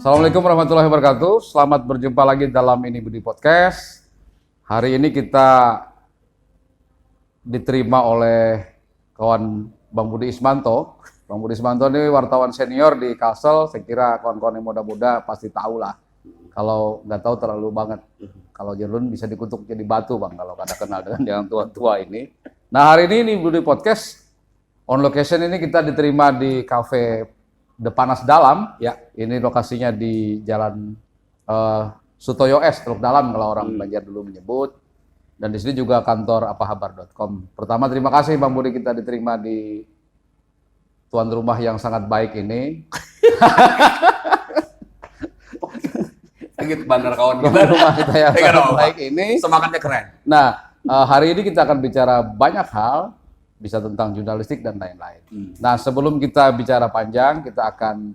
Assalamualaikum warahmatullahi wabarakatuh. Selamat berjumpa lagi dalam Ini Budi Podcast. Hari ini kita diterima oleh kawan Bang Budi Ismanto. Bang Budi Ismanto ini wartawan senior di Kalsel. Saya kira kawan-kawan yang muda-muda pasti tahu lah. Kalau nggak tahu terlalu banget. Kalau Jerun bisa dikutuk jadi batu, Bang, kalau kada kenal dengan yang tua-tua ini. Nah, hari ini Budi Podcast on location ini kita diterima di Cafe The Panas Dalam, ya. Ini lokasinya di Jalan Sutoyo S, Teluk Dalam kalau orang Banjar dulu menyebut. Dan di sini juga kantor apahabar.com. Pertama terima kasih Bang Budi kita diterima di tuan rumah yang sangat baik ini. Sakit bandar kawan Tuan rumah kita yang sangat baik ini. Semangatnya keren. Nah, hari ini kita akan bicara banyak hal. Bisa tentang jurnalistik dan lain-lain. Nah, sebelum kita bicara panjang, kita akan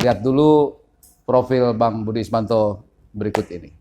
lihat dulu profil Bang Budi Ismanto berikut ini.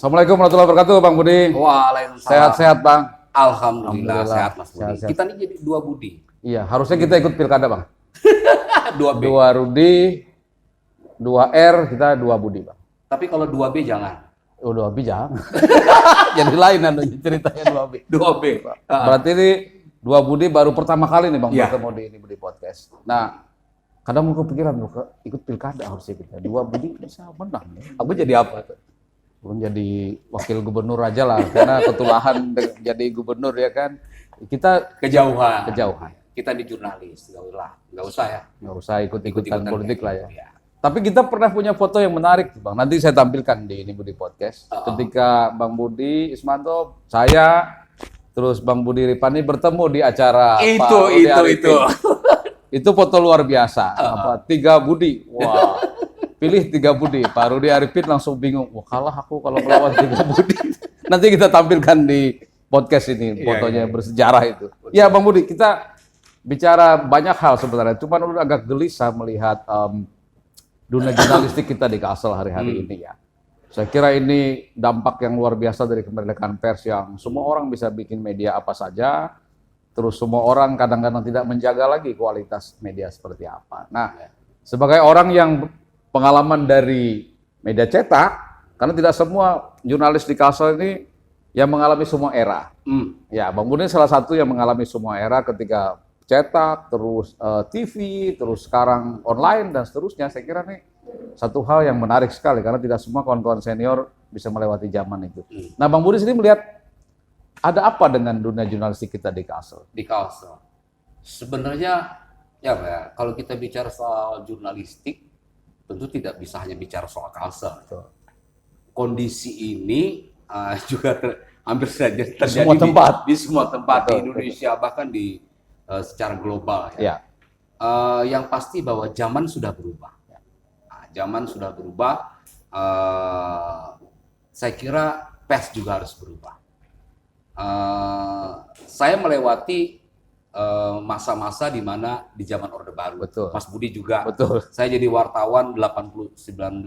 Assalamualaikum warahmatullahi wabarakatuh, Bang Budi. Waalaikumsalam. Sehat-sehat, Bang. Alhamdulillah sehat, Mas Budi. Sehat-sehat. Kita nih jadi dua Budi. Iya, harusnya kita ikut pilkada, Bang. Dua B. Dua Rudi, dua R, kita dua Budi, Bang. Tapi kalau dua B jangan. Oh, dua B jangan. Jadi lain ceritanya dua B. Dua B. Berarti ini dua Budi baru pertama kali nih, Bang, Iya. bertemu di ini Budi Podcast. Nah, kadang mau kepikiran ikut pilkada harusnya kita. Dua Budi bisa menang. Aku jadi apa? Belum jadi wakil gubernur aja lah, karena ketulahan jadi gubernur ya kan. Kita Kejauhan. Kita di jurnalis, nggak usah ya. nggak usah ikut-ikutan politik lah ya. Ya. Tapi kita pernah punya foto yang menarik, Bang. Nanti saya tampilkan di ini Budi Podcast. Ketika Bang Budi Ismanto, saya, terus Bang Budi Ripani bertemu di acara Pak Rudi Arifin. Itu foto luar biasa. Tiga Budi. Wah. Pilih tiga Budi. Pak Rudi Arifin langsung bingung. Wah, kalah aku kalau melawan tiga Budi. Nanti kita tampilkan di podcast ini fotonya bersejarah itu. Ya, Bang Budi, kita bicara banyak hal sebenarnya. Cuman udah agak gelisah melihat dunia jurnalistik kita di Kalsel hari-hari ini ya. Saya kira ini dampak yang luar biasa dari kemerdekaan pers yang semua orang bisa bikin media apa saja. Terus semua orang kadang-kadang tidak menjaga lagi kualitas media seperti apa. Nah, sebagai orang yang pengalaman dari media cetak, karena tidak semua jurnalis di Kalsel ini yang mengalami semua era. Ya, Bang Budi salah satu yang mengalami semua era ketika cetak, terus TV, terus sekarang online dan seterusnya. Saya kira nih satu hal yang menarik sekali karena tidak semua kawan-kawan senior bisa melewati zaman itu. Nah, Bang Budi sendiri melihat ada apa dengan dunia jurnalistik kita di Kalsel? Di Kalsel. Sebenarnya ya, kalau kita bicara soal jurnalistik, tentu tidak bisa hanya bicara soal Kalsel. Kondisi ini juga hampir saja terjadi di semua tempat di Indonesia, bahkan di secara global. Ya. Yang pasti bahwa zaman sudah berubah. Zaman sudah berubah. Saya kira pers juga harus berubah. Saya melewati masa-masa di mana di zaman Orde Baru. Betul. Mas Budi juga. Betul. Saya jadi wartawan 1989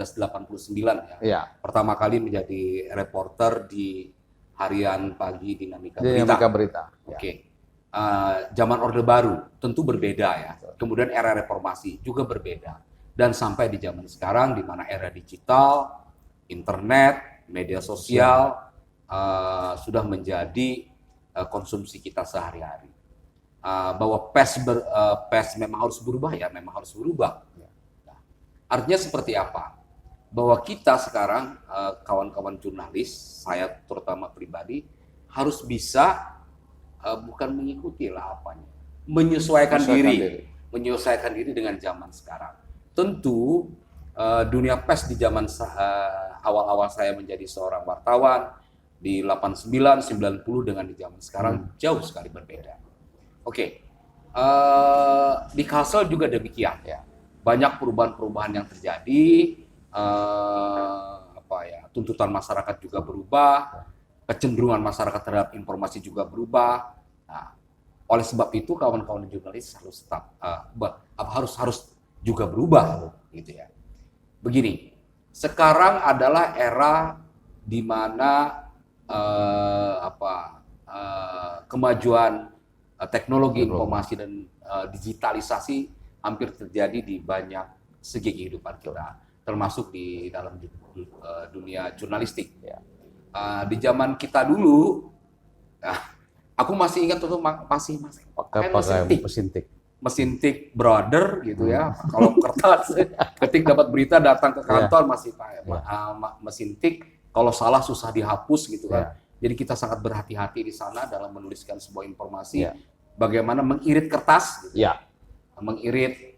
ya. Iya. Pertama kali menjadi reporter di harian pagi Dinamika Dinamika Berita. Oke. Zaman Orde Baru tentu berbeda ya. Kemudian era reformasi juga berbeda. Dan sampai di zaman sekarang di mana era digital, internet, media sosial sudah menjadi konsumsi kita sehari-hari. Bahwa pers memang harus berubah ya, memang harus berubah. Nah, artinya seperti apa? Bahwa kita sekarang kawan-kawan jurnalis, saya terutama pribadi harus bisa bukan mengikuti lah apanya, menyesuaikan diri dengan zaman sekarang. Tentu dunia pers di zaman awal-awal saya menjadi seorang wartawan di 89, 90 dengan di zaman sekarang jauh sekali berbeda. Oke, di Kalsel juga demikian ya. Banyak perubahan-perubahan yang terjadi, tuntutan masyarakat juga berubah, kecenderungan masyarakat terhadap informasi juga berubah. Nah, oleh sebab itu kawan-kawan jurnalis harus tetap harus juga berubah, gitu ya. Begini, sekarang adalah era di mana kemajuan teknologi informasi dan digitalisasi hampir terjadi di banyak segi kehidupan kita, termasuk di dalam dunia jurnalistik. Ya. Di zaman kita dulu, aku masih ingat tuh masih pakai mesin tik brother gitu ya. Kalau kertas ketik dapat berita datang ke kantor masih pakai mesin tik. Kalau salah susah dihapus gitu kan. Jadi kita sangat berhati-hati di sana dalam menuliskan sebuah informasi. Bagaimana mengirit kertas, gitu. Mengirit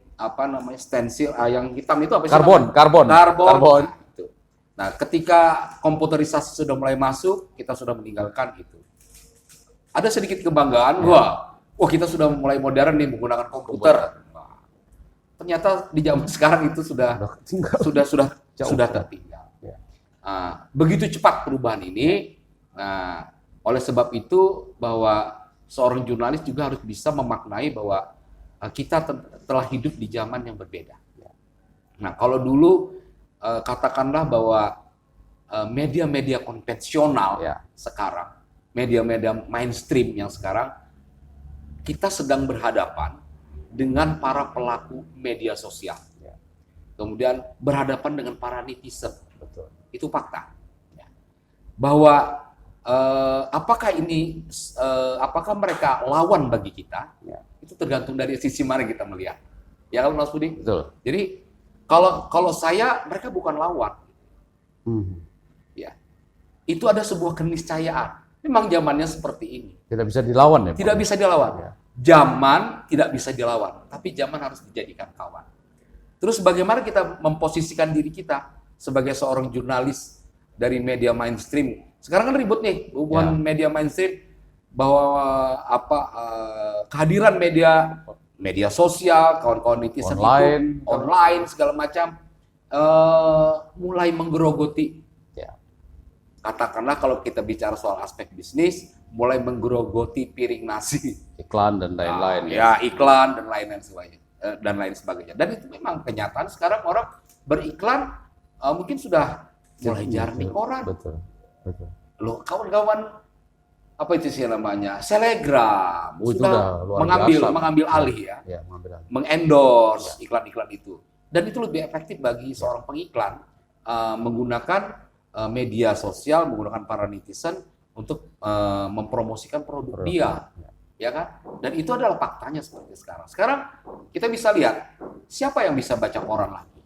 stensil yang hitam itu apa sih? Karbon. Nah, ketika komputerisasi sudah mulai masuk, kita sudah meninggalkan itu. Ada sedikit kebanggaan, wah kita sudah mulai modern nih menggunakan komputer. Nah, ternyata di zaman sekarang itu sudah tertinggal. Begitu cepat perubahan ini. Nah, oleh sebab itu bahwa seorang jurnalis juga harus bisa memaknai bahwa kita telah hidup di zaman yang berbeda. Nah, kalau dulu katakanlah bahwa media-media konvensional sekarang, media-media mainstream yang sekarang, kita sedang berhadapan dengan para pelaku media sosial. Kemudian berhadapan dengan para netizen. Betul. Itu fakta. Bahwa apakah mereka lawan bagi kita? Itu tergantung dari sisi mana kita melihat. Ya kan Mas Budi? Betul. Jadi kalau saya, mereka bukan lawan. Ya. Itu ada sebuah keniscayaan. Memang zamannya seperti ini. Tidak bisa dilawan ya? Tidak bisa dilawan. Zaman tidak bisa dilawan, tapi zaman harus dijadikan kawan. Terus bagaimana kita memposisikan diri kita sebagai seorang jurnalis dari media mainstream? Sekarang kan ribut nih hubungan media mainstream, bahwa kehadiran media sosial, kawan-kawan netizen online segala macam mulai menggerogoti. Katakanlah kalau kita bicara soal aspek bisnis, mulai menggerogoti piring nasi, iklan dan lain-lain. Iklan dan lain sebagainya. Dan itu memang kenyataan. Sekarang orang beriklan mungkin sudah mulai jarang di koran. Betul. Loh, kawan-kawan apa itu sih namanya? Selegram sudah mengambil alih ya. Mengendorse iklan-iklan itu. Dan itu lebih efektif bagi seorang pengiklan menggunakan media sosial, menggunakan para netizen untuk mempromosikan produk dia. Ya kan? Dan itu adalah faktanya seperti sekarang. Sekarang kita bisa lihat siapa yang bisa baca koran lagi.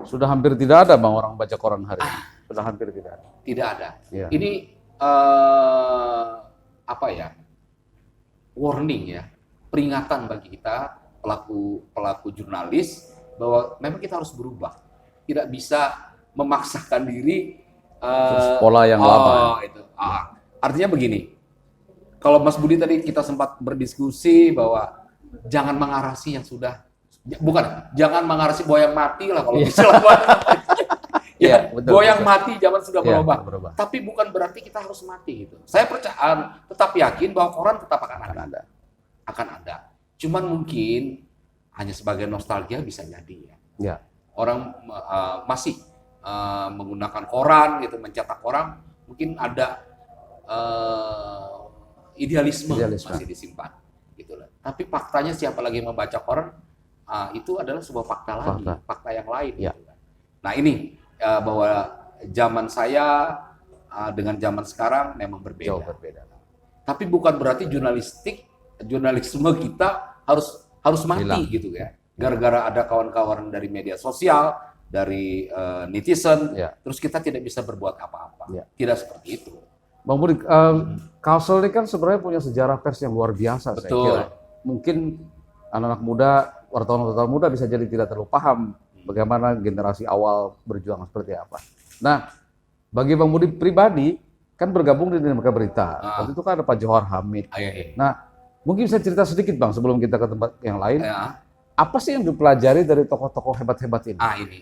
Sudah hampir tidak ada Bang orang baca koran hari ini. Sudah hampir tidak ada. Tidak ada. Ini warning ya, peringatan bagi kita pelaku jurnalis bahwa memang kita harus berubah. Tidak bisa memaksakan diri pola yang lama. Artinya begini. Kalau Mas Budi tadi kita sempat berdiskusi bahwa jangan mengarasi yang sudah, jangan mengarasi buaya yang mati lah kalau bisa. Buaya yang mati zaman sudah berubah. Tapi bukan berarti kita harus mati gitu. Saya tetap yakin bahwa koran tetap akan ada. akan ada. Cuman mungkin hanya sebagai nostalgia bisa jadi ya. Ya. Orang masih menggunakan koran gitu, mencetak koran, mungkin ada idealisme masih disimpan gitu lah. Tapi faktanya siapa lagi membaca koran, itu adalah sebuah fakta lagi, fakta yang lain. Ya. Gitu kan. Nah ini bahwa zaman saya dengan zaman sekarang memang berbeda. Jauh berbeda. Tapi bukan berarti jurnalisme kita harus mati hilang gitu ya. Gara-gara ada kawan-kawan dari media sosial, dari netizen, terus kita tidak bisa berbuat apa-apa. Tidak seperti itu. Bang Budi, Kalsel ini kan sebenarnya punya sejarah pers yang luar biasa. Betul. Saya kira. Mungkin anak-anak muda, wartawan-wartawan muda bisa jadi tidak terlalu paham bagaimana generasi awal berjuang seperti apa. Nah, bagi Bang Budi pribadi, kan bergabung di Dinamika Berita. Waktu itu kan ada Pak Johar Hamid. Nah, mungkin bisa cerita sedikit Bang sebelum kita ke tempat yang lain. Apa sih yang dipelajari dari tokoh-tokoh hebat-hebat ini? Ini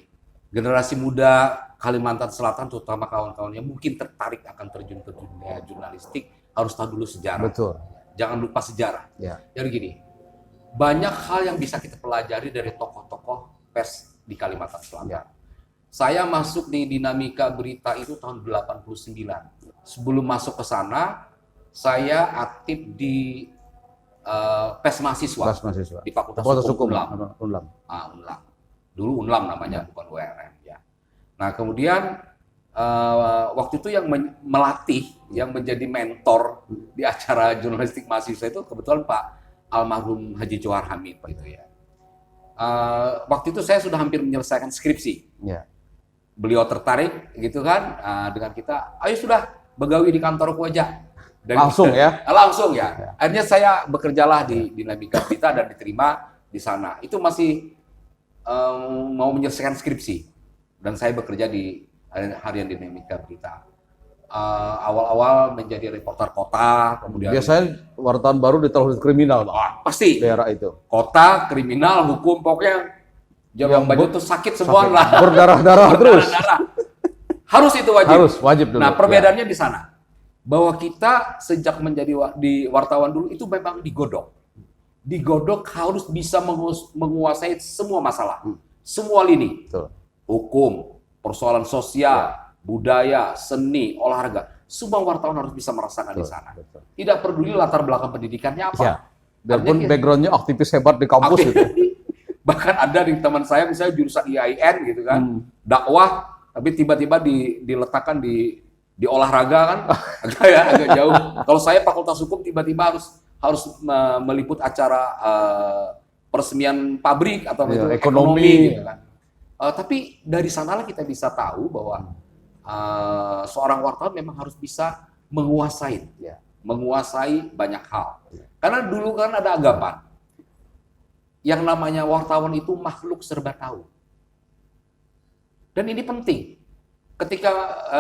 generasi muda Kalimantan Selatan, terutama kawan-kawan yang mungkin tertarik akan terjun ke dunia jurnalistik, harus tahu dulu sejarah. Betul. Jangan lupa sejarah. Ya. Jadi gini, banyak hal yang bisa kita pelajari dari tokoh-tokoh pers di Kalimantan Selatan. Ya. Saya masuk di Dinamika Berita itu tahun 89. Sebelum masuk ke sana, saya aktif di pers mahasiswa di Fakultas Hukum Unlam. Unlam. Dulu Unlam namanya, bukan URM ya. Nah, kemudian waktu itu yang melatih, yang menjadi mentor di acara jurnalistik mahasiswa itu kebetulan Pak almarhum Haji Johar Hamid gitu ya. Waktu itu saya sudah hampir menyelesaikan skripsi. Ya. Beliau tertarik gitu kan dengan kita, ayo sudah begawi di kantorku aja. Dan langsung ya? Langsung ya. Akhirnya saya bekerjalah di Dinamika Berita dan diterima di sana. Itu masih mau menyelesaikan skripsi. Dan saya bekerja di harian Dinamika Berita. Awal-awal menjadi reporter kota, kemudian biasanya wartawan baru di televisi kriminal, pasti daerah itu. Kota, kriminal, hukum, pokoknya yang baju tuh sakit semua lah. Berdarah-darah terus. Harus itu wajib. Harus wajib dulu. Nah, perbedaannya di sana. Bahwa kita sejak menjadi di wartawan dulu itu memang digodok. Digodok harus bisa menguasai semua masalah. Semua lini. Betul. Hukum, persoalan sosial, budaya, seni, olahraga. Semua wartawan harus bisa merasakan di sana. Betul. Tidak peduli latar belakang pendidikannya apa. Ya. Biarpun backgroundnya aktivis hebat di kampus gitu. Bahkan ada di teman saya misalnya jurusan IAIN gitu kan, dakwah, tapi tiba-tiba diletakkan di olahraga kan, agak jauh. Kalau saya Fakultas Hukum tiba-tiba harus meliput acara peresmian pabrik atau ekonomi gitu kan. Tapi dari sanalah kita bisa tahu bahwa seorang wartawan memang harus bisa menguasai banyak hal. Karena dulu kan ada anggapan yang namanya wartawan itu makhluk serba tahu. Dan ini penting. Ketika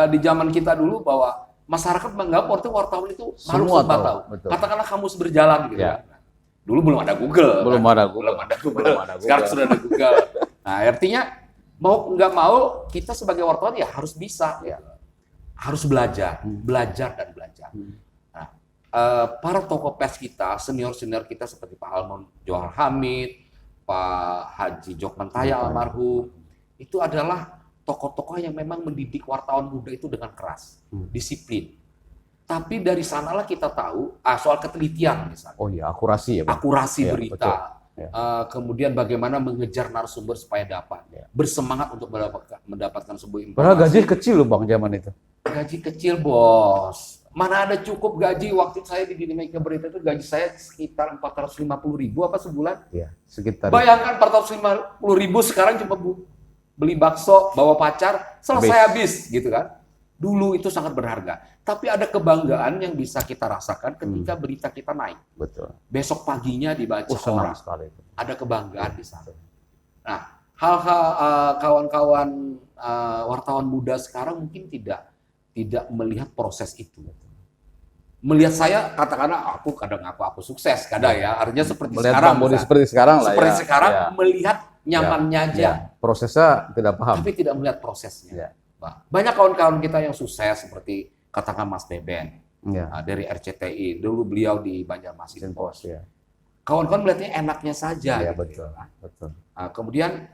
di zaman kita dulu bahwa masyarakat menganggap wartawan itu makhluk serba tahu. Katakanlah kamus berjalan gitu ya. Dulu belum ada Google. Belum ada Google. Sekarang sudah ada Google. Nah, artinya mau nggak mau kita sebagai wartawan ya harus bisa. Ya. Harus belajar dan belajar. Nah, para tokoh pers kita, senior-senior kita seperti Pak Almarhum Johar Hamid, Pak Haji Jokman Taya almarhum, itu adalah tokoh-tokoh yang memang mendidik wartawan muda itu dengan keras, disiplin. Tapi dari sanalah kita tahu soal ketelitian misalnya. Oh iya, akurasi ya, Bang. Akurasi berita. Kemudian bagaimana mengejar narasumber supaya dapat. Bersemangat untuk mendapatkan sebuah informasi. Padahal gaji kecil loh Bang zaman itu. Gaji kecil, Bos. Mana ada cukup gaji. Waktu saya di Dinamika Berita itu gaji saya sekitar 450.000 apa sebulan. Iya, sekitar. Bayangkan 450.000 sekarang cuma beli bakso, bawa pacar, selesai habis gitu kan. Dulu itu sangat berharga. Tapi ada kebanggaan yang bisa kita rasakan ketika berita kita naik. Betul. Besok paginya dibaca orang. Sekali. Ada kebanggaan di sana. Nah, hal-hal kawan-kawan wartawan muda sekarang mungkin tidak melihat proses itu. Melihat saya, katakanlah aku kadang aku sukses, kadang ya. Artinya seperti melihat sekarang. Seperti sekarang lah seperti sekarang melihat nyamannya aja. Prosesnya tidak paham. Tapi tidak melihat prosesnya. Banyak kawan-kawan kita yang sukses seperti katakan Mas Beben dari RCTI. Dulu beliau di Banjarmasin Post. kawan-kawan melihatnya enaknya saja. Iya, gitu. betul. Kemudian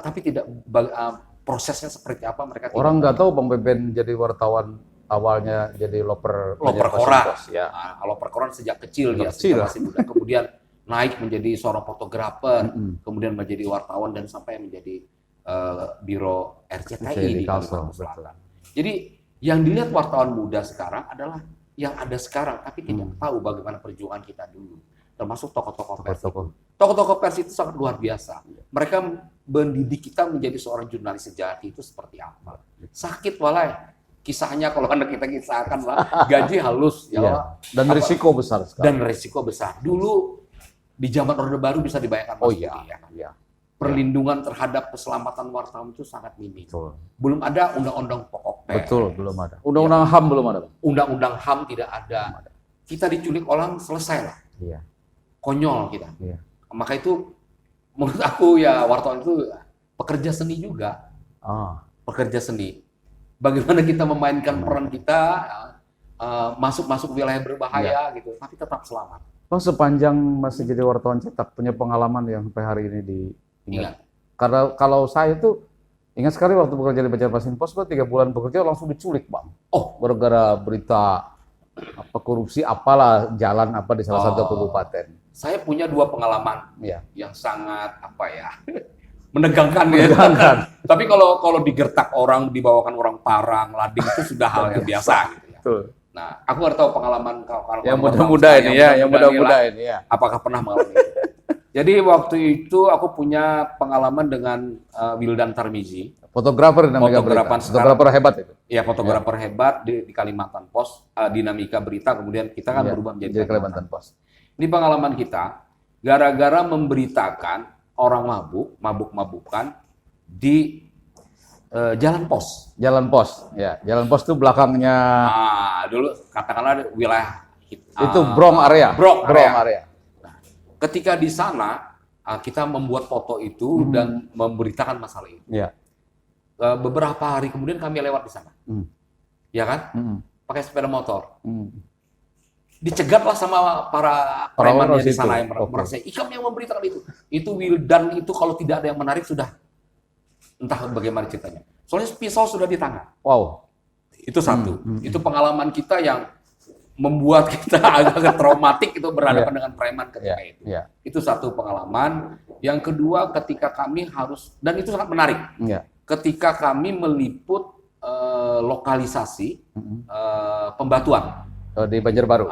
tapi tidak prosesnya seperti apa mereka tidak Orang nggak tahu Bang Beben jadi wartawan awalnya jadi loper koran. Ya. Loper koran sejak kecil dia, Kecil. sejak masih muda. Kemudian naik menjadi seorang fotografer, kemudian menjadi wartawan dan sampai menjadi biro RCTI di Kalimantan Selatan. Jadi yang dilihat wartawan muda sekarang adalah yang ada sekarang, tapi tidak tahu bagaimana perjuangan kita dulu. Termasuk tokoh-tokoh pers. Tokoh-tokoh pers itu sangat luar biasa. Mereka mendidik kita menjadi seorang jurnalis sejati itu seperti apa. Sakit walai. Kisahnya kalau anak kita kisahkan lah, gaji halus ya. Iya. Dan risiko besar sekali. Dan risiko besar. Dulu di zaman Orde Baru bisa dibayangkan. Iya. Perlindungan terhadap keselamatan wartawan itu sangat minim. Betul. Belum ada undang-undang pokok pers. Betul, belum ada. Undang-undang HAM belum ada. Undang-undang HAM tidak ada. Kita diculik orang selesai lah. Iya. Konyol kita. Iya. Maka itu menurut aku ya wartawan itu pekerja seni juga. Pekerja seni. Bagaimana kita memainkan peran kita masuk wilayah berbahaya gitu, tapi tetap selamat. Bang, sepanjang masih jadi wartawan cetak punya pengalaman yang sampai hari ini diingat. Karena kalau saya tuh ingat sekali waktu bekerja di Banjarmasin Pos, 3 bulan bekerja langsung diculik, Bang. Gara-gara berita apa korupsi apalah jalan apa di salah satu kabupaten. Saya punya 2 pengalaman yang sangat menegangkan. Tapi kalau digertak orang, dibawakan orang parang, lading itu sudah hal yang biasa gitu ya. Betul. Nah, aku nggak tahu pengalaman kawan-kawan yang muda-muda ini ya, apakah pernah mengalami itu. Jadi waktu itu aku punya pengalaman dengan Wildan Tarmizi. Fotografer hebat itu. Iya, fotografer hebat di Kalimantan Pos, dinamika berita, kemudian kita kan berubah menjadi Kalimantan Pos. Ini pengalaman kita, gara-gara memberitakan orang mabuk-mabukan di Jalan Pos. Jalan Pos, ya. Jalan Pos itu belakangnya. Dulu katakanlah wilayah itu Brong area. Nah, ketika di sana kita membuat foto itu dan memberitakan masalah itu. Ya. Beberapa hari kemudian kami lewat di sana, ya kan? Pakai sepeda motor. Dicegatlah sama para preman di sana yang merasa ikam yang memberitakan itu. Itu Wildan itu kalau tidak ada yang menarik sudah. Entah bagaimana ceritanya. Soalnya pisau sudah di tangan. Wow. Itu satu. Itu pengalaman kita yang membuat kita agak traumatik itu berhadapan dengan preman ketika itu. Itu satu pengalaman. Yang kedua ketika kami harus, dan itu sangat menarik. Ketika kami meliput lokalisasi pembatuan. Di Banjarbaru.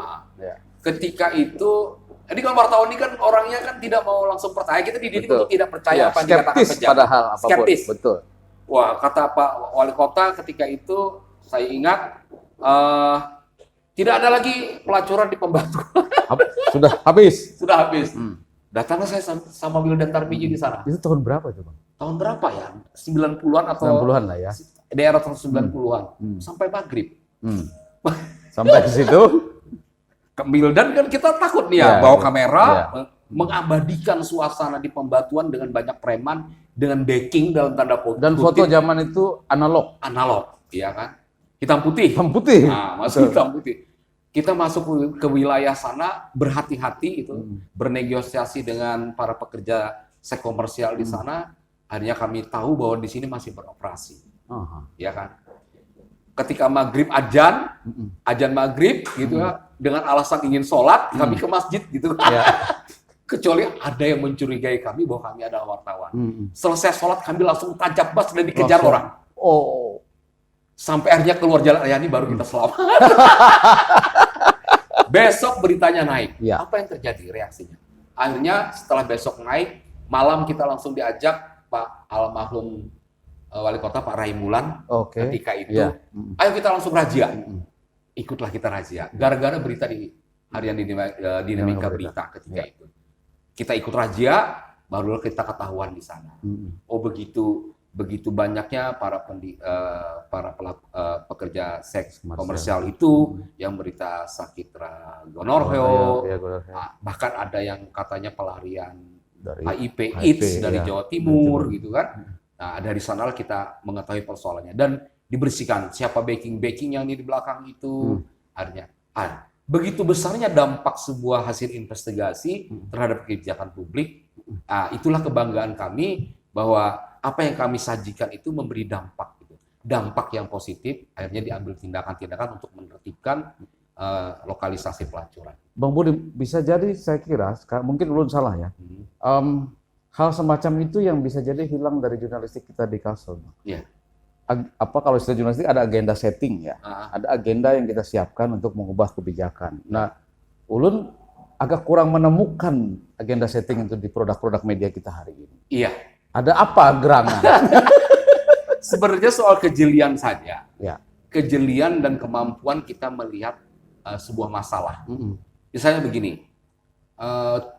Ketika itu, jadi kalau wartawan ini kan orangnya kan tidak mau langsung percaya, kita dididik untuk tidak percaya apa yang dikatakan pejabat. Padahal apapun. Skeptis. Betul. Wah, kata Pak Wali Kota ketika itu, saya ingat, tidak ada lagi pelacuran di pembatuan. Sudah habis. Sudah habis. Datanglah saya sama Wildan Tarmizi di sana. Itu tahun berapa itu, Bang? Tahun berapa ya? 90-an atau 90-an lah ya. Daerah tahun 90-an. Sampai maghrib. Sampai ke situ. Ke Wildan kan kita takut nih ya, bawa kamera, mengabadikan suasana di pembatuan dengan banyak preman, dengan backing dalam tanda kutip. Dan foto zaman itu analog. Analog, iya kan? Hitam putih. Hitam putih. Nah, masuk hitam putih. Kita masuk ke wilayah sana, berhati-hati itu, bernegosiasi dengan para pekerja seks komersial di sana. Akhirnya kami tahu bahwa di sini masih beroperasi, ya kan? Ketika maghrib ajan maghrib gitu ya, dengan alasan ingin sholat, kami ke masjid gitu. Kecuali ada yang mencurigai kami bahwa kami adalah wartawan. Selesai sholat kami langsung tancap gas dan dikejar orang. Sampai akhirnya keluar jalan raya ini baru kita selamat. Besok beritanya naik. Apa yang terjadi reaksinya? Akhirnya setelah besok naik, malam kita langsung diajak Pak almarhum Wali Kota Pak Raimulan ketika itu, ayo kita langsung razia. Ikutlah kita razia. Gara-gara berita di harian dinamika berita ketika itu. Kita ikut razia, baru kita ketahuan di sana. Begitu banyaknya para pekerja seks komersial itu yang berita sakit gonorrhea, bahkan ada yang katanya pelarian HIV/AIDS dari Jawa Timur gitu kan. Nah, dari sana kita mengetahui persoalannya dan dibersihkan siapa backing yang di belakang itu. Akhirnya begitu besarnya dampak sebuah hasil investigasi terhadap kebijakan publik. Itulah kebanggaan kami bahwa apa yang kami sajikan itu memberi dampak, gitu. Dampak yang positif, akhirnya diambil tindakan-tindakan untuk menertibkan lokalisasi pelacuran. Bang Budi, bisa jadi saya kira, mungkin belum salah ya, hal semacam itu yang bisa jadi hilang dari jurnalistik kita di Kalsel. Iya. Apa kalau istilah jurnalistik ada agenda setting ya, ada agenda yang kita siapkan untuk mengubah kebijakan. Nah, ulun agak kurang menemukan agenda setting itu di produk-produk media kita hari ini. Iya. Ada apa gerangan? Sebenarnya soal kejelian saja. Ya. Kejelian dan kemampuan kita melihat sebuah masalah. Misalnya begini,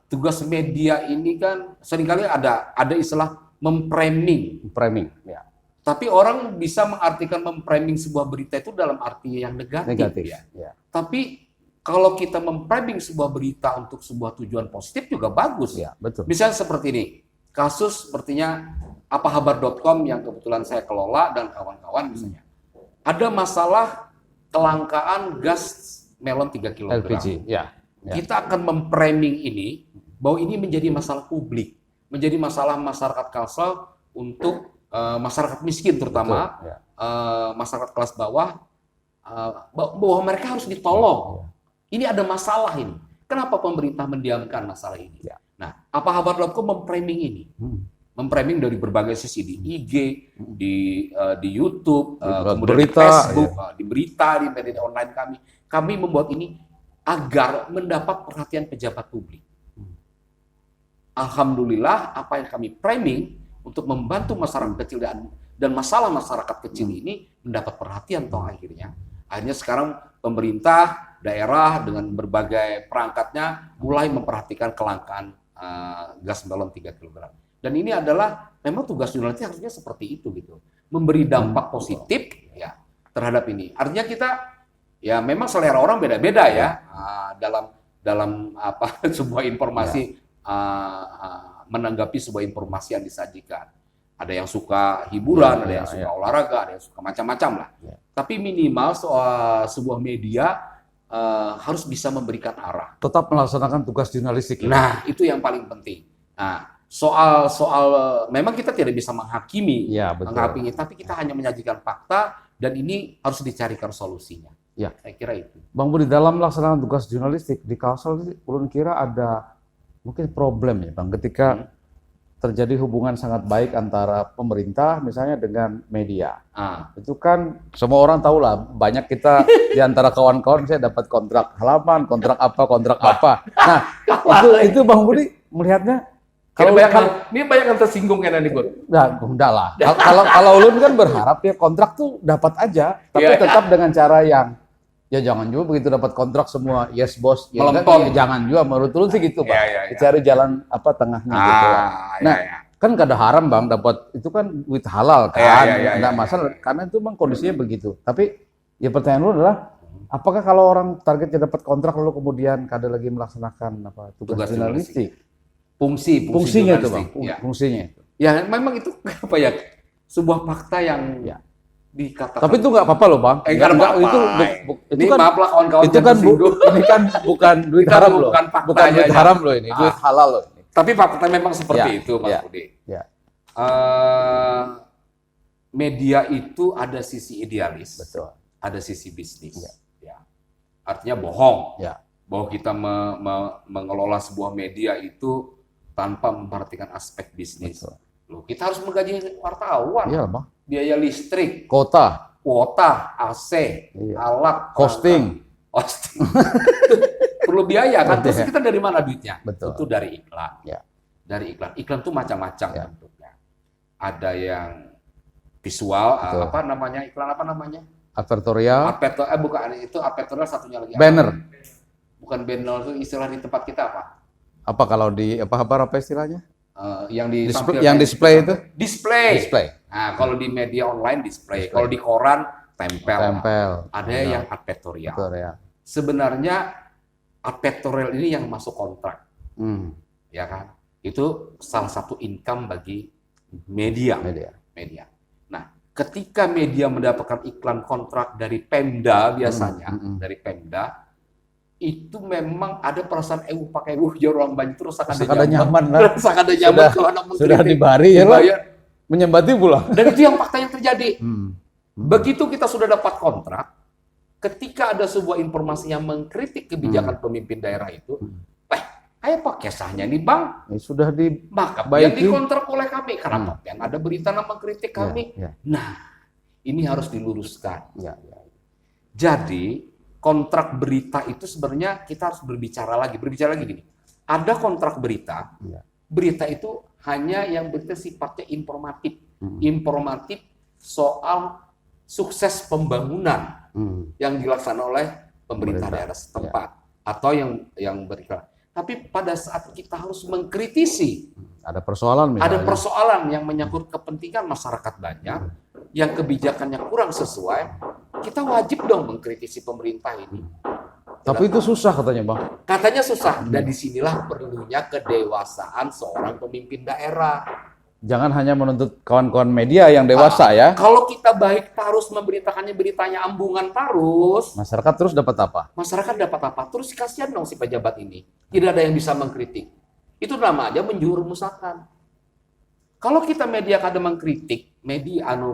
tugas media ini kan seringkali ada istilah memframing. Framing, ya. Tapi orang bisa mengartikan memframing sebuah berita itu dalam arti yang negatif. Ya. Tapi kalau kita memframing sebuah berita untuk sebuah tujuan positif juga bagus. Ya, betul. Misalnya seperti ini, kasus sepertinya apahabar.com yang kebetulan saya kelola dan kawan-kawan misalnya. Ada masalah kelangkaan gas melon 3 kg. LPG, ya. Kita akan memframing ini bahwa ini menjadi masalah publik, menjadi masalah masyarakat Kalsel untuk masyarakat miskin terutama, masyarakat kelas bawah, bahwa mereka harus ditolong. Ini ada masalah ini. Kenapa pemerintah mendiamkan masalah ini? Nah, apahabar.com memframing ini. Memframing dari berbagai sisi, di IG, di YouTube, kemudian di Facebook, di berita, di media online kami. Kami membuat ini agar mendapat perhatian pejabat publik. Alhamdulillah, apa yang kami framing untuk membantu masyarakat kecil dan masalah masyarakat kecil ini mendapat perhatian toh akhirnya. Akhirnya sekarang pemerintah daerah dengan berbagai perangkatnya mulai memperhatikan kelangkaan gas melon 3 kg. Dan ini adalah memang tugas jurnalistik harusnya seperti itu gitu. Memberi dampak positif ya terhadap ini. Artinya kita ya memang selera orang beda-beda ya dalam apa sebuah informasi menanggapi sebuah informasi yang disajikan. Ada yang suka hiburan, ada yang suka olahraga, ada yang suka macam-macam lah. Tapi minimal sebuah media harus bisa memberikan arah. Tetap melaksanakan tugas jurnalistik. Nah, itu yang paling penting. Nah, soal memang kita tidak bisa menghakimi, tapi kita hanya menyajikan fakta dan ini harus dicarikan solusinya. Ya, saya kira itu. Bang Budi, dalam melaksanakan tugas jurnalistik di Kalsel, ulun kira ada mungkin problem ya, Bang, ketika terjadi hubungan sangat baik antara pemerintah misalnya dengan media. Itu kan semua orang tahu lah, banyak kita di antara kawan-kawan saya dapat kontrak halaman, kontrak apa. Nah, itu Bang Budi melihatnya kalau ini banyak yang tersinggung kan nih, Bud. Nah, enggak lah. Kalau ulun kan berharap ya kontrak tuh dapat aja, tapi tetap dengan cara yang ya jangan juga begitu dapat kontrak semua yes bos, ya jangan juga menurut ulun sih gitu, Pak. Cari jalan apa tengahnya gitu. Nah, kan kada haram Bang dapat itu kan duit halal kan, enggak masalah karena itu Bang kondisinya begitu. Tapi ya pertanyaan lu adalah apakah kalau orang targetnya dapat kontrak lalu kemudian kada lagi melaksanakan apa tugas jurnalistik? Fungsinya itu Bang, fungsinya. Ya memang itu apa ya sebuah fakta yang dikatakan. Tapi itu nggak apa-apa loh Bang. Enggak, itu kan maaf lah kawan-kawan. Itu kan ini kan bukan duit haram loh. Bukan duit haram loh ini, duit halal loh. Tapi fakta memang seperti itu Mas Budi. Media itu ada sisi idealis, ada sisi bisnis. Artinya bohong. Bahwa kita mengelola sebuah media itu tanpa memperhatikan aspek bisnis. Loh, kita harus menggaji wartawan. Iya, Bang. Biaya listrik, kuota, AC, alat, hosting. Perlu biaya kan? Terus kita dari mana duitnya? Betul. Itu dari iklan. Dari iklan. Iklan itu macam-macam bentuknya. Ada yang visual, apa namanya? Iklan apa namanya? Advertorial. Bukan, itu advertorial satunya lagi. Banner. Bukan banner, itu istilah di tempat kita apa? Apa kalau di apa istilahnya? Yang display itu? Display. Nah, kalau di media online display. Kalau di koran tempel. Ada yang advertorial. Sebenarnya advertorial ini yang masuk kontrak. Ya kan? Itu salah satu income bagi media. Nah, ketika media mendapatkan iklan kontrak dari Pemda biasanya, dari Pemda, itu memang ada perasaan pakai orang banyak terus Sakada nyaman lah. Sakada nyaman kalau anak mengkritik. Sudah dibari ya lah. Menyembati pula. Dan itu yang fakta yang terjadi. Begitu kita sudah dapat kontrak, ketika ada sebuah informasi yang mengkritik kebijakan pemimpin daerah itu, ayo pakai sahnya nih Bang. Sudah maka yang dikontrak oleh kami. Kenapa? Yang ada berita yang mengkritik kami. Nah, ini harus diluruskan. Jadi, kontrak berita itu sebenarnya kita harus berbicara lagi gini. Ada kontrak berita, berita itu hanya yang berita sifatnya informatif. Informatif soal sukses pembangunan yang dilaksanakan oleh pemerintah daerah setempat atau yang beriklan. Tapi pada saat kita harus mengkritisi, ada persoalan misalnya. Ada persoalan yang menyangkut kepentingan masyarakat banyak, yang kebijakannya kurang sesuai, kita wajib dong mengkritisi pemerintah ini. Tapi itu susah katanya Bang. Katanya susah, dan disinilah perlunya kedewasaan seorang pemimpin daerah. Jangan hanya menuntut kawan-kawan media yang dewasa ya. Kalau kita baik terus memberitakannya beritanya ambungan terus, masyarakat terus dapat apa? Masyarakat dapat apa? Terus kasihan dong si pejabat ini. Tidak ada yang bisa mengkritik. Itu nama aja menjurumusakan. Kalau kita media kada mengkritik,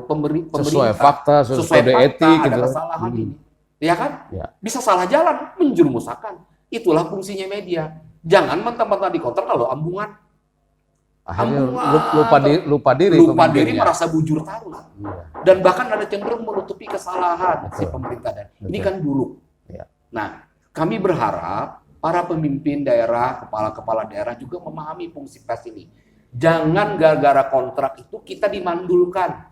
pemerintah sesuai fakta, sesuai kode etik ada kesalahan ini. Ya kan? Bisa salah jalan, menjurumusakan. Itulah fungsinya media. Jangan mentah-mentah dikontrak kalau ambungan. Akhirnya lupa diri merasa bujur taruh. Dan bahkan ada cenderung menutupi kesalahan si pemerintah daerah. Ini kan buruk. Nah, kami berharap para pemimpin daerah, kepala-kepala daerah juga memahami fungsi pers ini. Jangan gara-gara kontrak itu kita dimandulkan.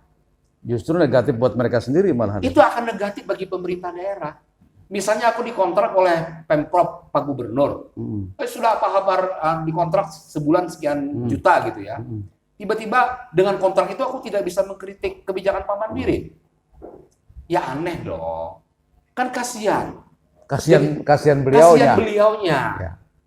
Justru negatif buat mereka sendiri malahan. Itu akan negatif bagi pemerintah daerah. Misalnya aku dikontrak oleh Pemprov Pak Gubernur, sudah apa kabar dikontrak sebulan sekian juta gitu ya. Tiba-tiba dengan kontrak itu aku tidak bisa mengkritik kebijakan Pak Mandiri. Ya aneh dong. Kan kasihan beliaunya.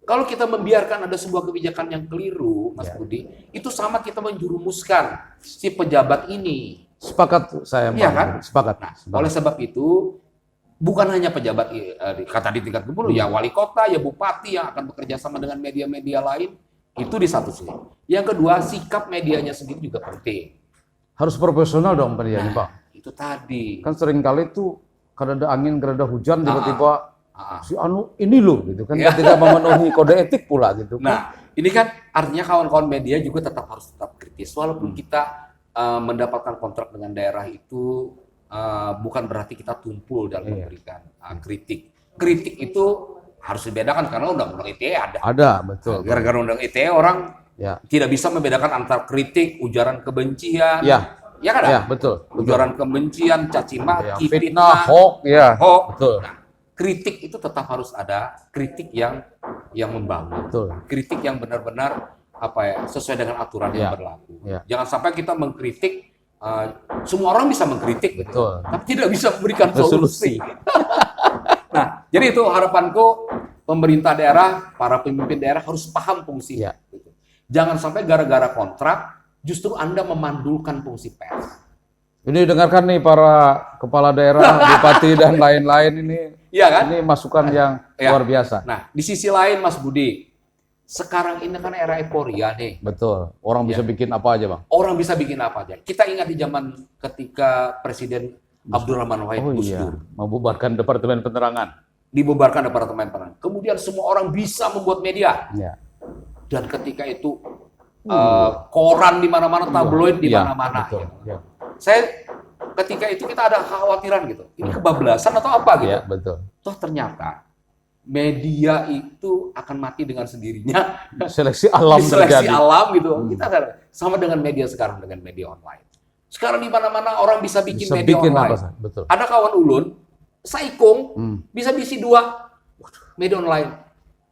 Kalau kita membiarkan ada sebuah kebijakan yang keliru, Mas Budi, itu sama kita menjurumuskan si pejabat ini. Sepakat saya, kan? Sepakat. Oleh sebab itu, bukan hanya pejabat kata di tingkat gubernur, ya wali kota, ya bupati yang akan bekerja sama dengan media-media lain, itu di satu sisi. Yang kedua, sikap medianya sendiri juga penting. Harus profesional dong medianya, Pak. Itu tadi. Kan sering kali tuh kada ada angin, kada ada hujan, tiba-tiba si ini loh gitu kan, tidak memenuhi kode etik pula gitu. Nah, ini kan artinya kawan-kawan media juga harus tetap kritis. Walaupun kita mendapatkan kontrak dengan daerah itu bukan berarti kita tumpul dalam memberikan kritik. Kritik itu harus dibedakan karena undang-undang ITE ada. Ada, betul. Gara-gara undang ITE orang tidak bisa membedakan antara kritik, ujaran kebencian. Ya kan? Ya, betul. Ujaran kebencian, caci maki, fitnah, hoax, betul. Nah, kritik itu tetap harus ada, kritik yang membangun. Betul. Kritik yang benar-benar sesuai dengan aturan yang berlaku. Jangan sampai kita mengkritik, semua orang bisa mengkritik, betul, tapi tidak bisa memberikan solusi. Nah, jadi itu harapanku, pemerintah daerah, para pemimpin daerah harus paham fungsinya. Jangan sampai gara-gara kontrak justru Anda memandulkan fungsi pers. Ini dengarkan nih para kepala daerah, bupati dan lain-lain ini. Iya kan? Ini masukan yang luar biasa. Nah, di sisi lain Mas Budi, sekarang ini kan era euforia nih. Betul. Orang bisa bikin apa aja, Bang? Orang bisa bikin apa aja. Kita ingat di zaman ketika Presiden Abdurrahman Wahid Gus Dur membubarkan Departemen Penerangan. Dibubarkan Departemen Penerangan. Kemudian semua orang bisa membuat media. Dan ketika itu koran di mana-mana, tabloid di mana-mana. Saya ketika itu kita ada kekhawatiran gitu. Ini kebablasan atau apa gitu. Iya, betul. Toh ternyata media itu akan mati dengan sendirinya. Seleksi alam terjadi. Seleksi alam gitu. Kita sama dengan media sekarang, dengan media online. Sekarang di mana-mana orang bisa bikin media online. Betul. Ada kawan ulun, Saikung, bisa bisi 2 media online.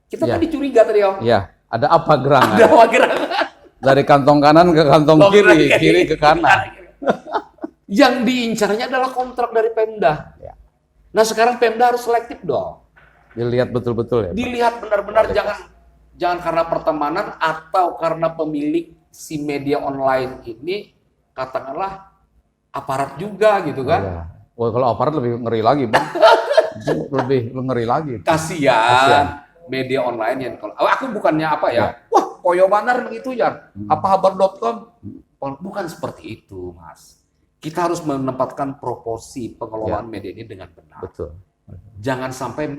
Kita kan dicuriga tadi, Om. Iya. Ada apa gerangan? Ada apa gerangan? Dari kantong kanan ke kantong kiri ke kanan. Yang diincarnya adalah kontrak dari Pemda. Nah sekarang Pemda harus selektif dong. Dilihat betul-betul ya. Dilihat benar-benar, jangan karena pertemanan atau karena pemilik si media online ini katakanlah aparat juga gitu kan. Wah, kalau aparat lebih ngeri lagi, Bang. Itu lebih ngeri lagi. Kasihan media online yang kalau aku bukannya apa ya, wah koyo banar begitu ya, apa kabar.com, bukan seperti itu, Mas. Kita harus menempatkan proporsi pengelolaan media ini dengan benar. Betul. Jangan sampai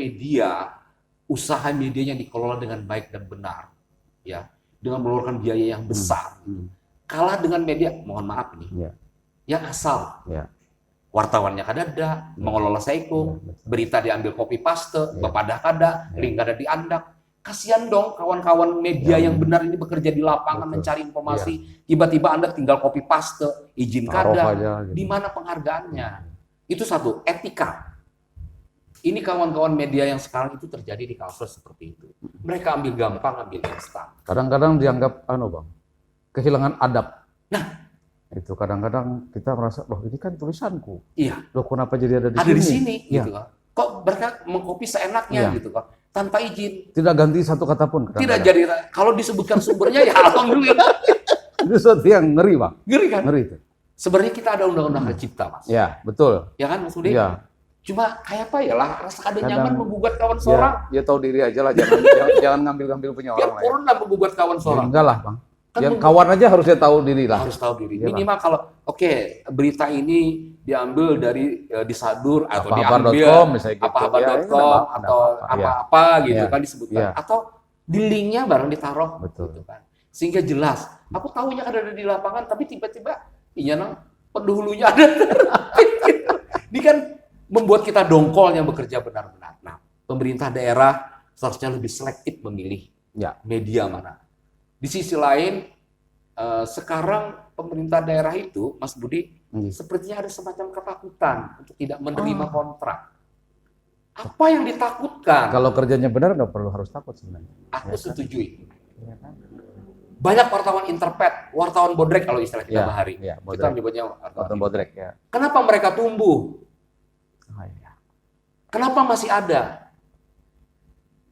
usaha medianya dikelola dengan baik dan benar, ya, dengan mengeluarkan biaya yang besar. Kalah dengan media, mohon maaf nih, yang asal. Wartawannya kada mengelola saikung, berita diambil copy paste, bepadah kada, link kada diandak. Kasihan dong kawan-kawan media yang benar ini bekerja di lapangan mencari informasi, tiba-tiba Anda tinggal copy paste, izin kada. Gitu. Di mana penghargaannya? Itu satu, etika. Ini kawan-kawan media yang sekarang itu terjadi di kasus seperti itu. Mereka ambil gampang, ambil instan. Kadang-kadang dianggap Bang, kehilangan adab. Nah, itu kadang-kadang kita merasa, loh ini kan tulisanku. Iya. Loh kenapa jadi ada di sini? Ada di sini, gitu kan. Kok mereka mengcopy seenaknya, gitu kan. Tanpa izin. Tidak ganti satu kata pun. Tidak jadi, kalau disebutkan sumbernya ya alhamdulillah. Itu sesuatu yang ngeri, Bang. Ngeri kan? Ngeri itu. Sebenarnya kita ada undang-undang hak cipta, Mas. Ya, betul. Ya kan, Mas Budi? Iya. Cuma kayak apa ya lah, rasa ada Kadang, nyaman menggugat kawan seorang. Ya tahu diri aja lah, jangan ngambil-ngambil punya Ya orang lain. purun lah menggugat kawan Ya, seorang. enggak lah, Bang. Kan Yang kawan aja harusnya tahu diri lah. Harus tahu diri. Iya, Minimal kalau berita ini diambil dari disadur atau Apa-habar.com, diambil misalnya gitu. apa-habar.com atau apa-apa gitu Iya. kan disebutkan. Iya. Atau di linknya barang ditaruh. Betul. Gitu kan. Sehingga jelas. Aku tahunya kan ada di lapangan, tapi tiba-tiba pendahulunya ada. Ini kan membuat kita dongkol yang bekerja benar-benar. Nah, pemerintah daerah seharusnya lebih selektif memilih media mana. Di sisi lain, sekarang pemerintah daerah itu, Mas Budi, sepertinya ada semacam ketakutan untuk tidak menerima kontrak. Apa yang ditakutkan? Kalau kerjanya benar nggak perlu harus takut sebenarnya. Aku setujui. Ya kan? Banyak wartawan interpret, wartawan bodrek kalau istilah kita bahari. Kita menyebutnya wartawan bodrek. Ya. Kenapa mereka tumbuh? Kenapa masih ada?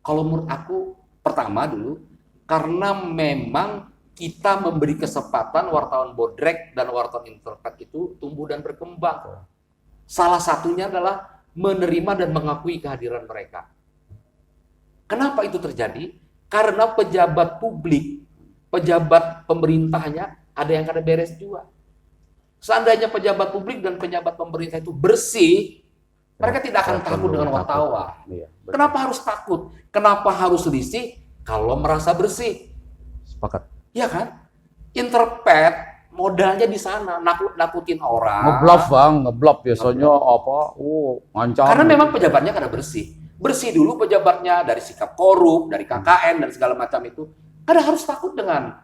Kalau menurut aku, pertama dulu, karena memang kita memberi kesempatan wartawan bodrek dan wartawan interpret itu tumbuh dan berkembang. Salah satunya adalah menerima dan mengakui kehadiran mereka. Kenapa itu terjadi? Karena pejabat publik, pejabat pemerintahnya ada yang kada beres juga. Seandainya pejabat publik dan pejabat pemerintah itu bersih, mereka tidak akan takut dengan wartawan. Kenapa harus takut? Kenapa harus risih kalau merasa bersih? Sepakat. Ya kan? Interpret modalnya di sana, nakutin orang. Ngebluff, Bang, ngebluff biasanya apa? Ngancam. Karena memang pejabatnya kada bersih. Bersih dulu pejabatnya dari sikap korup, dari KKN dan segala macam itu. Kada harus takut dengan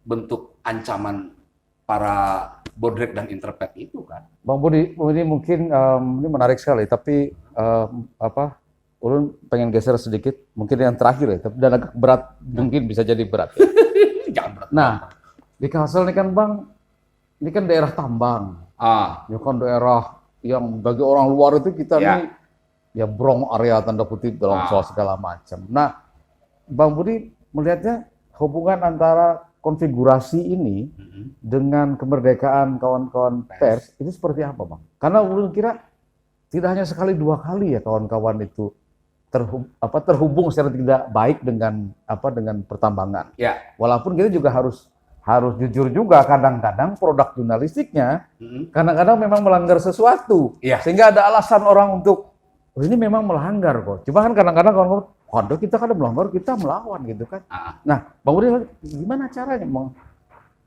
bentuk ancaman para bodrek dan interpret itu kan. Bang Budi, ini mungkin ini menarik sekali, tapi Ulun pengen geser sedikit, mungkin yang terakhir ya, tapi dan agak berat, mungkin bisa jadi berat. Ya. Jangan berat. Nah, di Kalsel ini kan Bang, ini kan daerah tambang. Ini kan daerah yang bagi orang luar itu kita nih ya brong area tanda kutip dalam soal segala macam. Nah, Bang Budi melihatnya hubungan antara konfigurasi ini dengan kemerdekaan kawan-kawan pers itu seperti apa, Bang? Karena ulun kira tidak hanya sekali dua kali ya kawan-kawan itu terhubung secara tidak baik dengan pertambangan. Ya. Walaupun kita juga harus jujur juga kadang-kadang produk jurnalistiknya kadang-kadang memang melanggar sesuatu. Ya. Sehingga ada alasan orang untuk ini memang melanggar kok. Cuma kan kadang-kadang kalau kita kadang melanggar, kita melawan gitu kan. Nah, Bang Budi gimana caranya, Bang?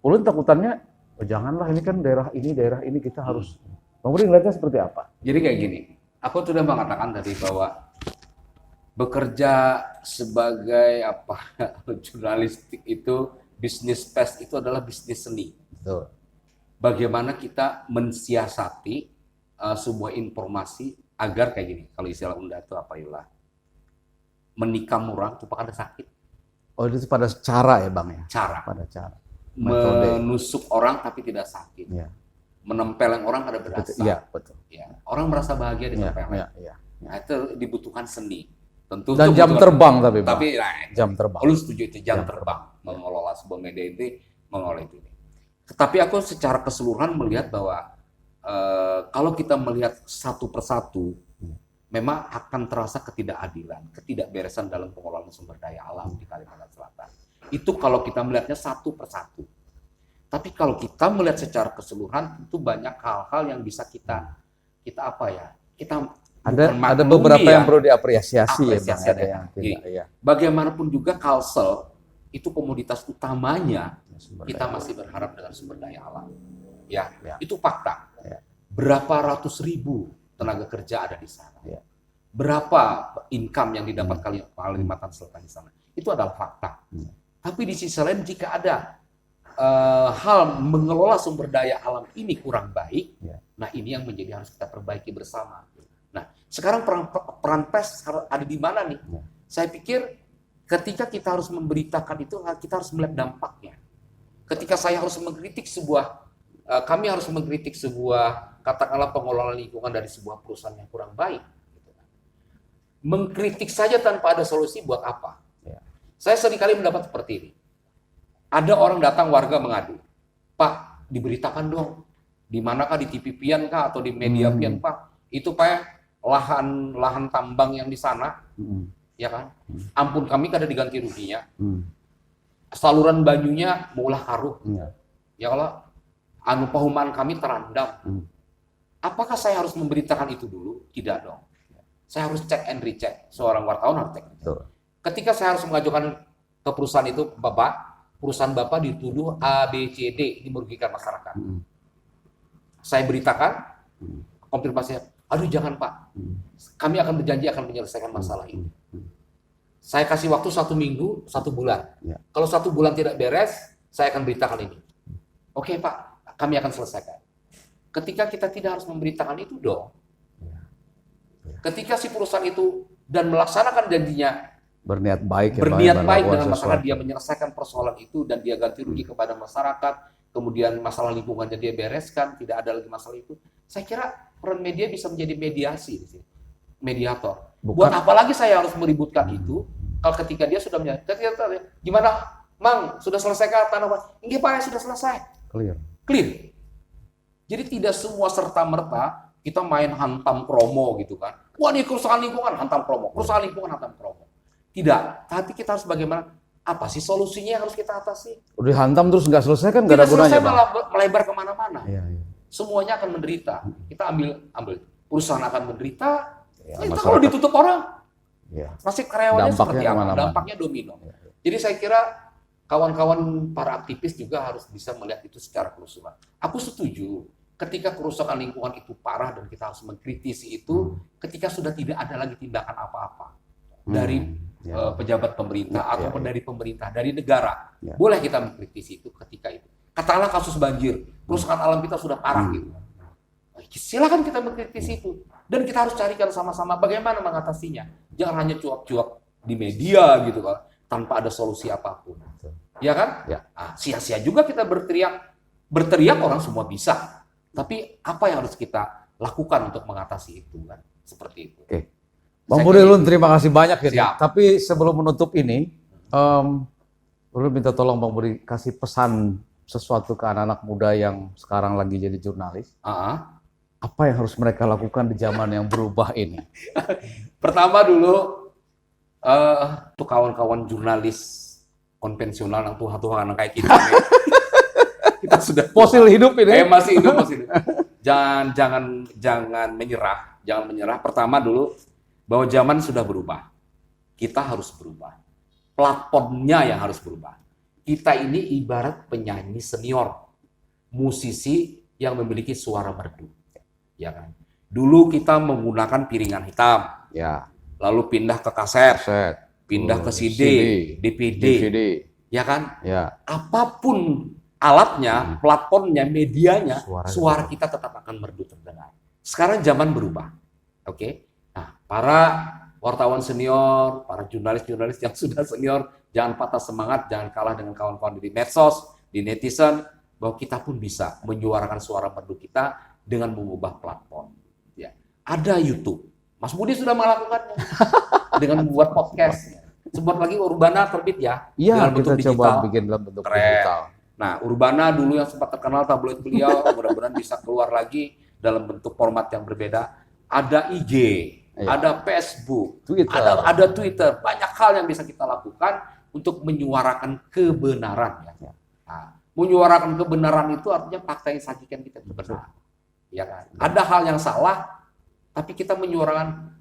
Ulun takutannya janganlah ini kan daerah ini kita harus. Bang Budi ngeliatnya seperti apa? Jadi kayak gini, aku sudah mengatakan tadi bahwa bekerja sebagai jurnalistik itu, bisnis pers itu adalah bisnis seni. Betul. Bagaimana kita mensiasati sebuah informasi agar kayak gini, kalau istilah Unda itu menikam orang itu pada sakit. Oh, itu pada cara ya Bang ya? Cara. Pada cara. Menusuk orang tapi tidak sakit. Ya. Menempeleng orang kada berasa. Iya, betul. Ya. Orang merasa bahagia ditempeleng. Ya. Nah, itu dibutuhkan seni. Tentu dan jam terbang tapi Bang. Tapi jam terbang. Lu setuju itu jam terbang mengelola sebuah media ini, mengelola itu. Tetapi aku secara keseluruhan melihat bahwa kalau kita melihat satu persatu, memang akan terasa ketidakadilan, ketidakberesan dalam pengelolaan sumber daya alam di Kalimantan Selatan. Itu kalau kita melihatnya satu persatu. Tapi kalau kita melihat secara keseluruhan, itu banyak hal-hal yang bisa kita apa ya? Kita ada beberapa yang perlu diapresiasi ya, Bang. Ada yang tidak. Ya. Bagaimanapun juga Kalsel itu komoditas utamanya kita masih berharap dengan sumber daya alam. Ya. Itu fakta. Ya. Berapa ratus ribu tenaga kerja ada di sana. Ya. Berapa income yang didapat Kalimantan Selatan di sana. Itu adalah fakta. Tapi di sisi lain jika ada hal mengelola sumber daya alam ini kurang baik, nah ini yang menjadi harus kita perbaiki bersama. Nah, sekarang peran pers ada di mana nih? Saya pikir ketika kita harus memberitakan itu, kita harus melihat dampaknya. Ketika saya harus mengkritik kami harus mengkritik sebuah katakanlah pengelolaan lingkungan dari sebuah perusahaan yang kurang baik. Mengkritik saja tanpa ada solusi buat apa? Saya seringkali mendapat seperti ini. Ada orang datang, warga mengadu. Pak, diberitakan dong. Di manakah, di TV Pian kah atau di media Pian, Pak? Itu Pak, lahan tambang yang di sana, ya kan? Ampun kami kada diganti ruginya. Saluran banyunya maulah karuh. Ya kalau pahuman kami terendam. Apakah saya harus memberitakan itu dulu? Tidak dong. Saya harus cek and recheck. Seorang wartawan harus cek. Ketika saya harus mengajukan ke perusahaan itu, perusahaan Bapak dituduh A, B, C, D, ini merugikan masyarakat. Saya beritakan, konfirmasi, aduh jangan Pak, kami akan berjanji akan menyelesaikan masalah ini. Saya kasih waktu 1 minggu, 1 bulan. Kalau 1 bulan tidak beres, saya akan beritakan ini. Oke Pak, kami akan selesaikan. Ketika kita tidak harus memberitakan itu dong. Ketika si perusahaan itu dan melaksanakan janjinya, berniat baik dengan masyarakat, dia menyelesaikan persoalan itu dan dia ganti rugi kepada masyarakat, kemudian masalah lingkungannya dia bereskan, tidak ada lagi masalah itu. Saya kira peran media bisa menjadi mediasi di sini. Mediator. Buat apa lagi saya harus meributkan itu kalau ketika dia sudah menyelesaikan, gimana Mang, sudah selesai kah tanah? Enggak Pak, ya sudah selesai. Clear. Jadi tidak semua serta-merta kita main hantam promo gitu kan. Wah, ini kerusakan lingkungan, hantam promo. Kerusakan lingkungan, hantam promo. Tidak, tapi kita harus bagaimana? Apa sih solusinya yang harus kita atasi? Udah hantam terus nggak selesai kan nggak ada gunanya, Bang. Malah melebar kemana-mana. Iya. Semuanya akan menderita. Kita ambil perusahaan akan menderita. Itu kalau ditutup orang, nasib karyawannya seperti apa? Dampaknya domino. Jadi saya kira kawan-kawan para aktivis juga harus bisa melihat itu secara keseluruhan. Aku setuju. Ketika kerusakan lingkungan itu parah dan kita harus mengkritisi itu, ketika sudah tidak ada lagi tindakan apa-apa dari pejabat pemerintah ataupun dari pemerintah, dari negara. Boleh kita mengkritisi itu ketika itu. Katakanlah kasus banjir, kerusakan alam kita sudah parah gitu. Silakan kita mengkritisi itu. Dan kita harus carikan sama-sama bagaimana mengatasinya. Jangan hanya cuap-cuap di media gitu kan, tanpa ada solusi apapun. Ya kan? Nah, sia-sia juga kita berteriak orang semua bisa. Tapi apa yang harus kita lakukan untuk mengatasi itu kan? Seperti itu. Oke. Bang Budi Lun, terima kasih banyak ya. Tapi sebelum menutup ini, Lun minta tolong Bang Budi kasih pesan sesuatu ke anak-anak muda yang sekarang lagi jadi jurnalis. Apa yang harus mereka lakukan di zaman yang berubah ini? Pertama dulu, untuk kawan-kawan jurnalis konvensional yang tuhan-tuhan kayak kita, kita sudah fosil hidup ini. Masih hidup. Jangan menyerah. Pertama dulu, bahwa zaman sudah berubah. Kita harus berubah. Platformnya yang harus berubah. Kita ini ibarat penyanyi senior, musisi yang memiliki suara merdu. Ya kan? Dulu kita menggunakan piringan hitam. Lalu pindah ke kaset, pindah ke CD, DVD. Ya kan? Apapun alatnya, platformnya, medianya, suara kita tetap akan merdu terdengar. Sekarang zaman berubah. Oke? Nah, para wartawan senior, para jurnalis-jurnalis yang sudah senior, jangan patah semangat, jangan kalah dengan kawan-kawan di medsos, di netizen, bahwa kita pun bisa menyuarakan suara merdu kita dengan mengubah platform. Ya. Ada YouTube. Mas Budi sudah melakukannya dengan membuat podcast. Sebentar lagi Urbana terbit ya. Iya, kita coba bikin dalam bentuk digital. Nah, Urbana dulu yang sempat terkenal tabloid beliau, mudah-mudahan bisa keluar lagi dalam bentuk format yang berbeda. Ada IG, ada Facebook, Twitter. ada Twitter. Banyak hal yang bisa kita lakukan untuk menyuarakan kebenaran. Ya. Nah, menyuarakan kebenaran itu artinya fakta yang sajikan kita itu benar. Ya kan? Ada hal yang salah, tapi kita menyuarakan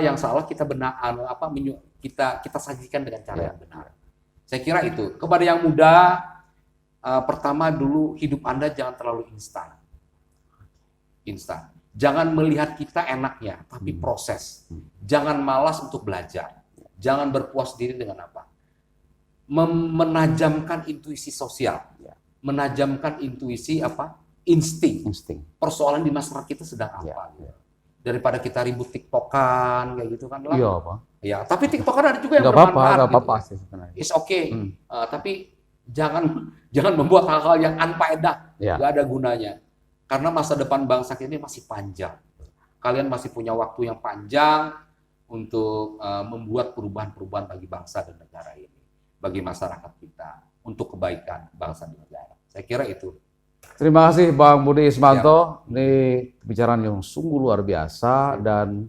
yang salah kita kita sajikan dengan cara yang benar. Saya kira itu. Kepada yang muda, pertama dulu hidup Anda jangan terlalu instan. Jangan melihat kita enaknya, tapi proses. Jangan malas untuk belajar. Jangan berpuas diri dengan apa? Menajamkan intuisi sosial. Menajamkan intuisi insting. Persoalan di masyarakat kita sedang apa? Daripada kita ribut tiktokan kayak gitu kan lah. Iya, Pak. Ya, tapi tiktokan ada juga yang bermanfaat. Nggak apa-apa sih sebenarnya. It's okay. Tapi jangan membuat hal-hal yang unfaedah. Nggak ada gunanya. Karena masa depan bangsa ini masih panjang. Kalian masih punya waktu yang panjang untuk membuat perubahan-perubahan bagi bangsa dan negara ini, bagi masyarakat kita, untuk kebaikan bangsa dan negara. Saya kira itu. Terima kasih Bang Budi Ismanto. Ini pembicaraan yang sungguh luar biasa dan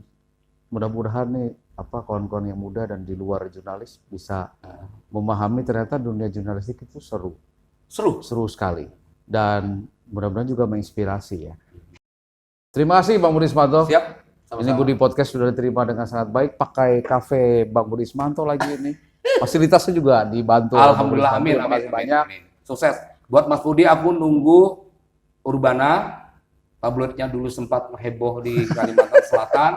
mudah-mudahan nih kawan-kawan yang muda dan di luar jurnalis bisa memahami ternyata dunia jurnalistik itu seru sekali dan mudah-mudahan juga menginspirasi ya. Terima kasih Bang Budi Ismanto. Siap. Sama-sama. Ini Budi Podcast sudah diterima dengan sangat baik. Pakai kafe Bang Budi Ismanto lagi ini. Fasilitasnya juga dibantu. Alhamdulillah, amin, banyak. Sukses. Buat Mas Budi, aku nunggu Urbana. Tabloidnya dulu sempat heboh di Kalimantan Selatan.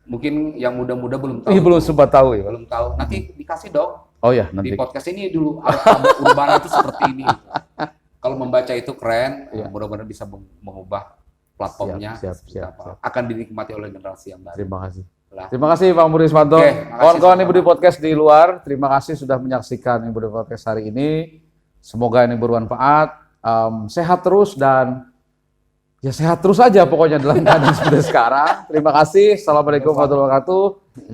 Mungkin yang muda-muda belum tahu. Belum sempat tahu ya. Belum tahu. Nanti dikasih dong. Oh ya, nanti. Di podcast ini dulu tabloid Urbana itu seperti ini. Kalau membaca itu keren, mudah-mudahan bisa mengubah platformnya. Siap. Akan dinikmati oleh generasi yang baru. Terima kasih. Terima kasih Bang Budi Ismanto. Kawan-kawan Budi Podcast di luar, terima kasih sudah menyaksikan Budi Podcast hari ini. Semoga ini bermanfaat. Sehat terus dan ya sehat terus aja pokoknya dalam keadaan seperti sekarang. Terima kasih. Assalamualaikum warahmatullahi wabarakatuh.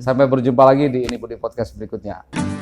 Sampai berjumpa lagi di Ini Budi Podcast berikutnya.